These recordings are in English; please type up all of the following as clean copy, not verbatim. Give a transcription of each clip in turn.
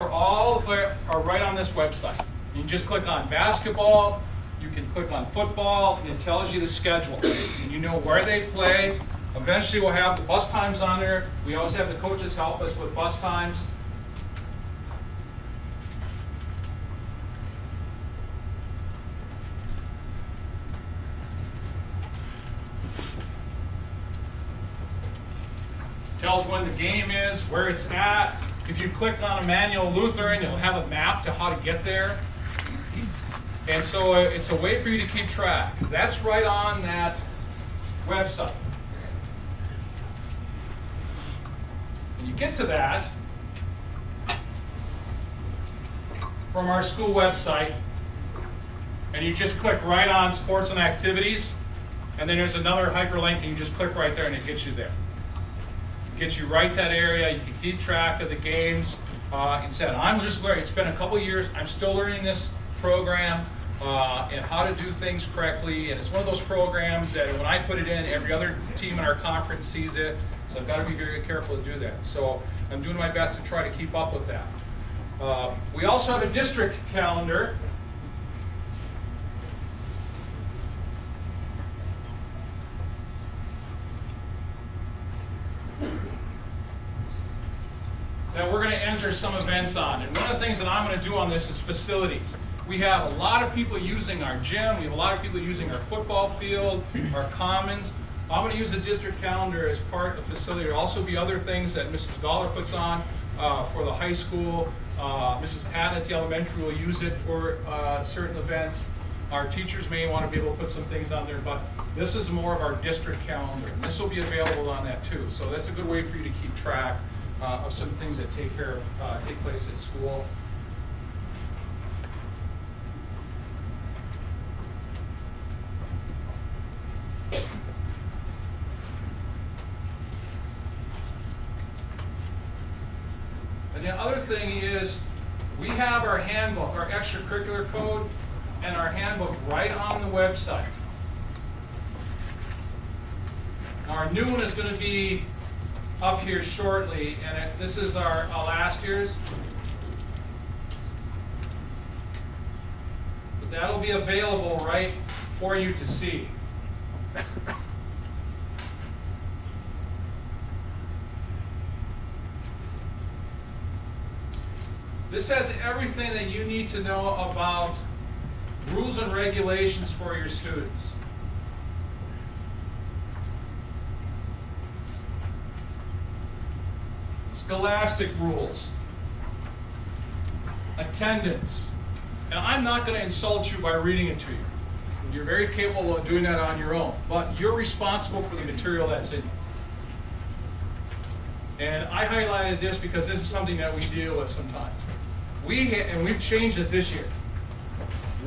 All are right on this website. You can just click on basketball, you can click on football, and it tells you the schedule. And you know where they play. Eventually we'll have the bus times on there. We always have the coaches help us with bus times. Tells when the game is, where it's at. If you click on Emmanuel Lutheran, you'll have a map to how to get there. And so it's a way for you to keep track. That's right on that website. When you get to that, from our school website, and you just click right on sports and activities, and then there's another hyperlink, and you just click right there and it gets you there. Gets you right to that area. You can keep track of the games. Instead, I'm just learning. It's been a couple years. I'm still learning this program and how to do things correctly. And it's one of those programs that when I put it in, every other team in our conference sees it. So I've got to be very careful to do that. So I'm doing my best to try to keep up with that. We also have a district calendar. That we're going to enter some events on. And one of the things that I'm going to do on this is facilities. We have a lot of people using our gym. We have a lot of people using our football field, our commons. I'm going to use the district calendar as part of the facility. There will also be other things that Mrs. Galler puts on for the high school. Mrs. Patton at the elementary will use it for certain events. Our teachers may want to be able to put some things on there, but this is more of our district calendar. And this will be available on that too. So that's a good way for you to keep track of some things that take place at school. And the other thing is we have our handbook, our extracurricular code, and our handbook right on the website. Now our new one is going to be up here shortly, and this is our last year's. But that'll be available right for you to see. This has everything that you need to know about rules and regulations for your students. Scholastic rules, attendance. Now, I'm not going to insult you by reading it to you. You're very capable of doing that on your own, but you're responsible for the material that's in you. And I highlighted this because this is something that we deal with sometimes. And we've changed it this year.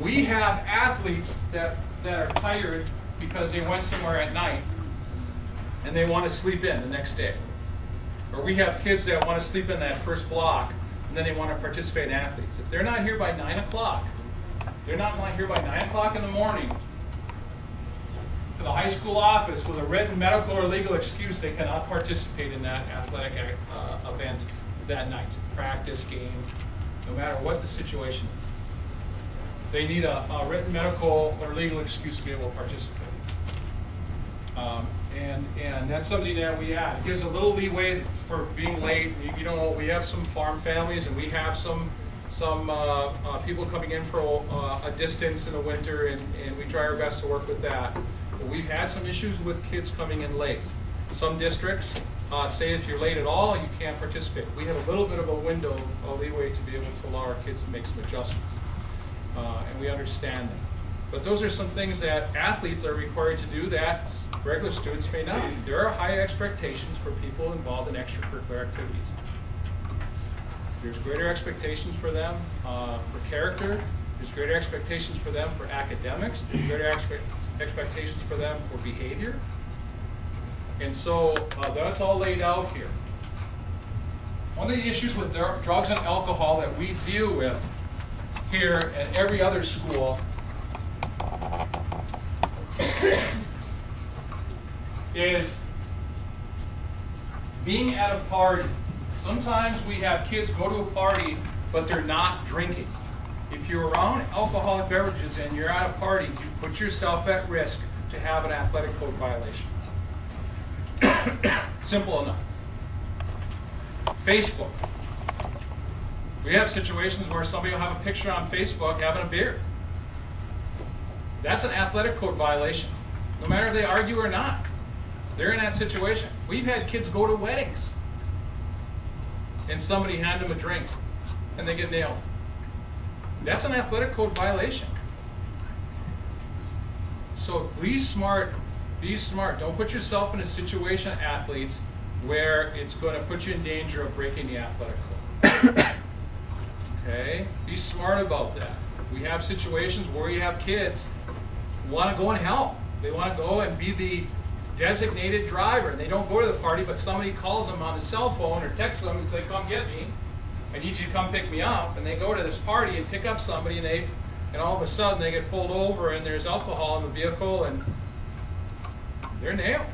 We have athletes that are tired because they went somewhere at night and they want to sleep in the next day. Or we have kids that want to sleep in that first block, and then they want to participate in athletes. If they're not here by 9 o'clock, they're not here by 9 o'clock in the morning to the high school office with a written medical or legal excuse, they cannot participate in that athletic event that night, practice, game, no matter what the situation is. They need a written medical or legal excuse to be able to participate. And that's something that we add. It gives a little leeway for being late. You know, we have some farm families, and we have some people coming in for a distance in the winter, and we try our best to work with that. But we've had some issues with kids coming in late. Some districts say if you're late at all, you can't participate. We have a little bit of a window of leeway to be able to allow our kids to make some adjustments, and we understand that. But those are some things that athletes are required to do that regular students may not. There are high expectations for people involved in extracurricular activities. There's greater expectations for them for character. There's greater expectations for them for academics. There's greater expectations for them for behavior. And so that's all laid out here. One of the issues with drugs and alcohol that we deal with here at every other school is being at a party. Sometimes we have kids go to a party but they're not drinking. If you're around alcoholic beverages and you're at a party, you put yourself at risk to have an athletic code violation. Simple enough. Facebook. We have situations where somebody will have a picture on Facebook having a beer. That's an athletic code violation. No matter if they argue or not, they're in that situation. We've had kids go to weddings and somebody hand them a drink and they get nailed. That's an athletic code violation. So be smart, be smart. Don't put yourself in a situation, athletes, where it's going to put you in danger of breaking the athletic code. Okay? Be smart about that. We have situations where you have kids who want to go and help. They want to go and be the designated driver. They don't go to the party, but somebody calls them on the cell phone or texts them and say, come get me. I need you to come pick me up. And they go to this party and pick up somebody, and all of a sudden they get pulled over and there's alcohol in the vehicle and they're nailed.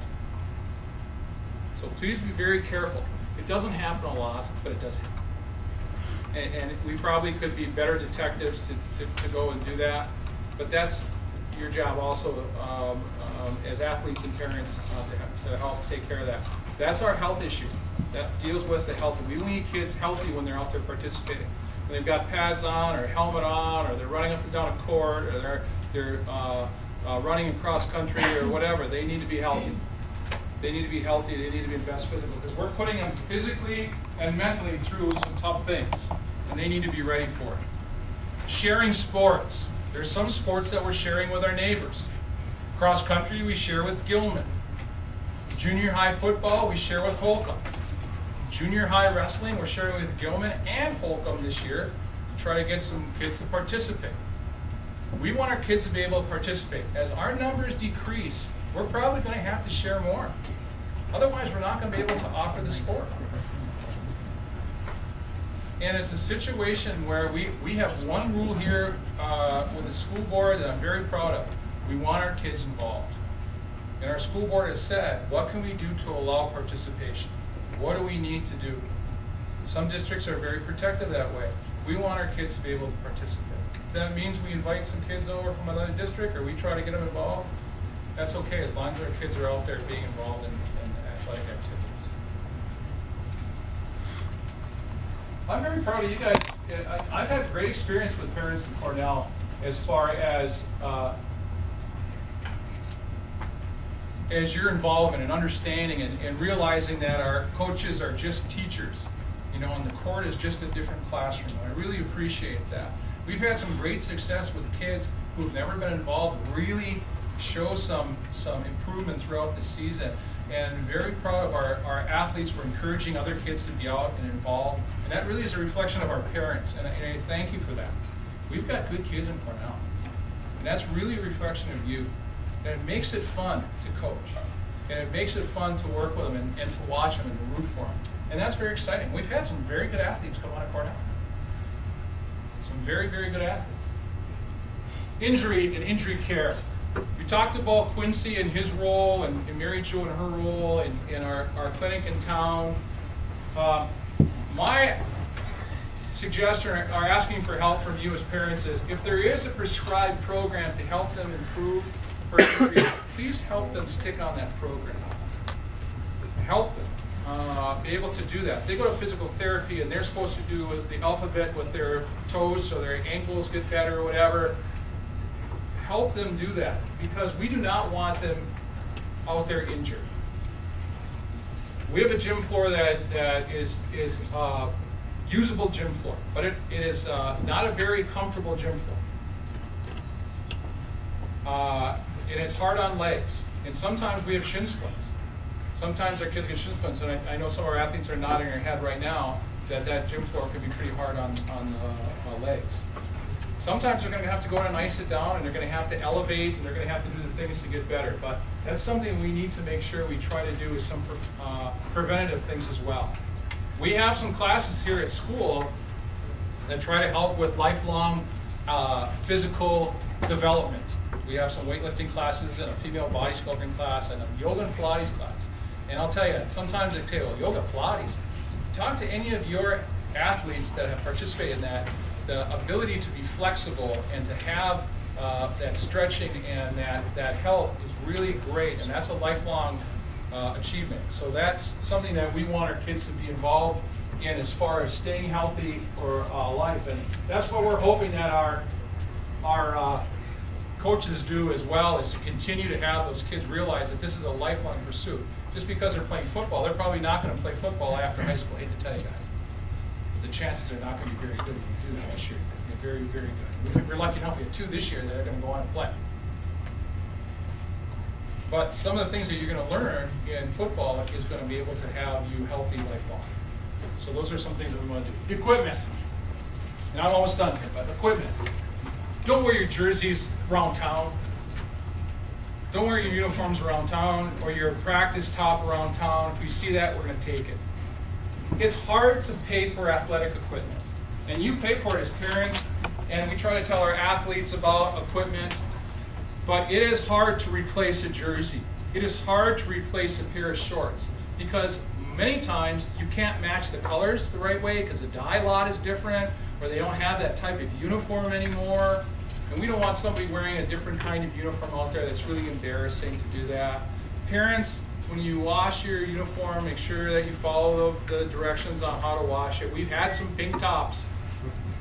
So please be very careful. It doesn't happen a lot, but it does happen. And we probably could be better detectives to go and do that, but that's your job also as athletes and parents to help take care of that. That's our health issue. That deals with the health. We need kids healthy when they're out there participating. When they've got pads on or a helmet on, or they're running up and down a court, or they're running across country or whatever, they need to be healthy. They need to be healthy, they need to be best physical, because we're putting them physically and mentally through some tough things, and they need to be ready for it. Sharing sports. There's some sports that we're sharing with our neighbors. Cross country, we share with Gilman. Junior high football, we share with Holcomb. Junior high wrestling, we're sharing with Gilman and Holcomb this year to try to get some kids to participate. We want our kids to be able to participate. As our numbers decrease, we're probably going to have to share more. Otherwise, we're not going to be able to offer the sport. And it's a situation where we have one rule here with the school board that I'm very proud of. We want our kids involved. And our school board has said, what can we do to allow participation? What do we need to do? Some districts are very protective that way. We want our kids to be able to participate. If that means we invite some kids over from another district or we try to get them involved, that's okay, as long as our kids are out there being involved in athletic activities. I'm very proud of you guys. I've had great experience with parents in Cornell as far as your involvement and understanding and realizing that our coaches are just teachers, and the court is just a different classroom. I really appreciate that. We've had some great success with kids who've never been involved, really show some improvement throughout the season, and very proud of our athletes for encouraging other kids to be out and involved, and that really is a reflection of our parents, and I thank you for that. We've got good kids in Cornell, and that's really a reflection of you. And it makes it fun to coach. And it makes it fun to work with them and to watch them and to root for them. And that's very exciting. We've had some very good athletes come out of Cornell. Some very, very good athletes. Injury and injury care. We talked about Quincy and his role and Mary Jo and her role in our clinic in town. My suggestion or asking for help from you as parents is, if there is a prescribed program to help them improve, please help them stick on that program. Help them be able to do that. They go to physical therapy and they're supposed to do the alphabet with their toes so their ankles get better or whatever. Help them do that, because we do not want them out there injured. We have a gym floor that is usable gym floor, but it is not a very comfortable gym floor. And it's hard on legs. And sometimes we have shin splints. Sometimes our kids get shin splints, and I know some of our athletes are nodding their head right now that gym floor can be pretty hard on the legs. Sometimes they're going to have to go in and ice it down, and they're going to have to elevate, and they're going to have to do the things to get better. But that's something we need to make sure we try to do, is some preventative things as well. We have some classes here at school that try to help with lifelong physical development. We have some weightlifting classes and a female body sculpting class and a yoga and Pilates class. And I'll tell you, sometimes they say, well, yoga, Pilates. Talk to any of your athletes that have participated in that, the ability to be flexible and to have that stretching and that health is really great, and that's a lifelong achievement. So that's something that we want our kids to be involved in as far as staying healthy for life, and that's what we're hoping that our coaches do as well, is to continue to have those kids realize that this is a lifelong pursuit. Just because they're playing football, they're probably not going to play football after high school. I hate to tell you guys, but the chances are not going to be very good when you do that this year. They're very, very good. We're lucky enough we have 2 this year that are going to go on and play. But some of the things that you're going to learn in football is going to be able to have you healthy lifelong. So those are some things that we want to do. Equipment. And I'm almost done here, but equipment. Don't wear your jerseys around town. Don't wear your uniforms around town or your practice top around town. If we see that, we're going to take it. It's hard to pay for athletic equipment. And you pay for it as parents, and we try to tell our athletes about equipment, but it is hard to replace a jersey. It is hard to replace a pair of shorts because many times you can't match the colors the right way because the dye lot is different, or they don't have that type of uniform anymore. And we don't want somebody wearing a different kind of uniform out there. That's really embarrassing to do that. Parents, when you wash your uniform, make sure that you follow the directions on how to wash it. We've had some pink tops,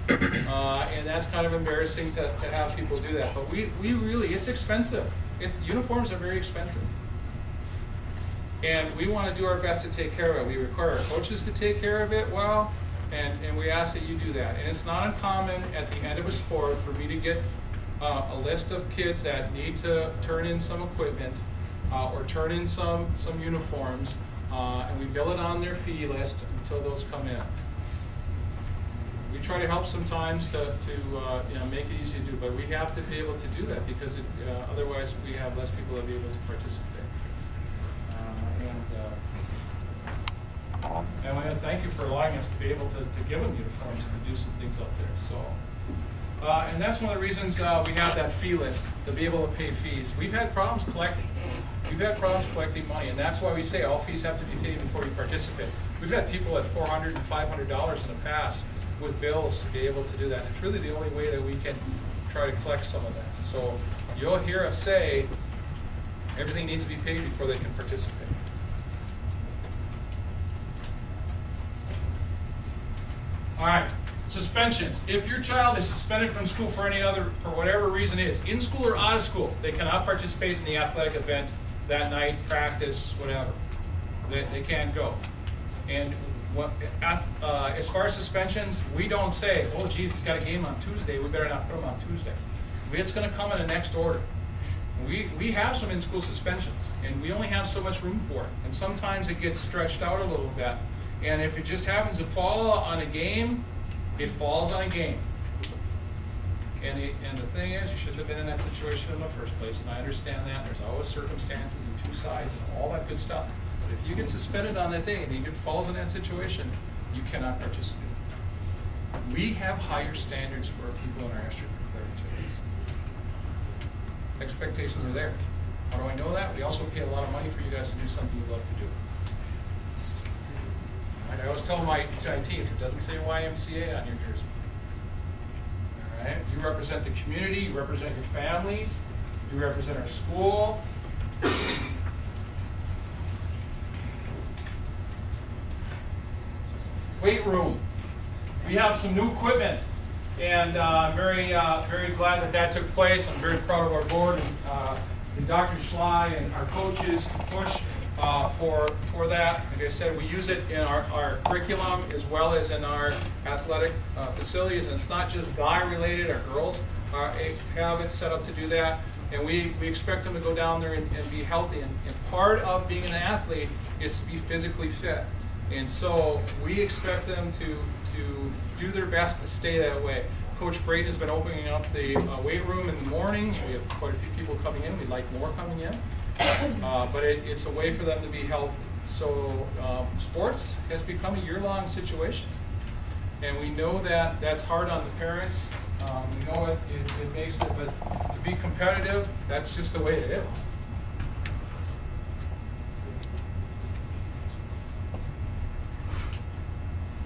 and that's kind of embarrassing to have people do that. But we really, it's expensive. Uniforms are very expensive. And we want to do our best to take care of it. We require our coaches to take care of it well, and we ask that you do that. And it's not uncommon at the end of a sport for me to get a list of kids that need to turn in some equipment or turn in some uniforms, and we bill it on their fee list until those come in. We try to help sometimes to make it easy to do, but we have to be able to do that because otherwise we have less people that will be able to participate. And we want to thank you for allowing us to be able to give them uniforms and to do some things out there. So, and that's one of the reasons we have that fee list, to be able to pay fees. We've had problems collecting. We've had problems collecting money, and that's why we say all fees have to be paid before you participate. We've had people at $400 and $500 in the past with bills to be able to do that. It's really the only way that we can try to collect some of that. So you'll hear us say everything needs to be paid before they can participate. All right, suspensions. If your child is suspended from school for whatever reason it is, in school or out of school, they cannot participate in the athletic event that night, practice, whatever. They can't go. And as far as suspensions, we don't say, oh, geez, he's got a game on Tuesday, we better not put him on Tuesday. It's going to come in the next order. We have some in-school suspensions, and we only have so much room for it. And sometimes it gets stretched out a little bit. And if it just happens to fall on a game, it falls on a game. And the thing is, you shouldn't have been in that situation in the first place, and I understand that. There's always circumstances and 2 sides and all that good stuff. But if you get suspended on that day and it falls in that situation, you cannot participate. We have higher standards for people in our extracurricular activities. Expectations are there. How do I know that? We also pay a lot of money for you guys to do something you love to do. I always tell my teams, it doesn't say YMCA on your jersey. All right? You represent the community, you represent your families, you represent our school. Weight room. We have some new equipment, and I'm very glad that took place. I'm very proud of our board and Dr. Schley and our coaches to push for that. Like I said, we use it in our curriculum as well as in our athletic facilities, and it's not just guy related. Our girls have it set up to do that, and we expect them to go down there and be healthy, and part of being an athlete is to be physically fit, and so we expect them to do their best to stay that way. Coach Brayton has been opening up the weight room in the mornings. We have quite a few people coming in. We'd like more coming in. But it's a way for them to be healthy. So sports has become a year-long situation. And we know that that's hard on the parents. We know it makes it, but to be competitive, that's just the way it is.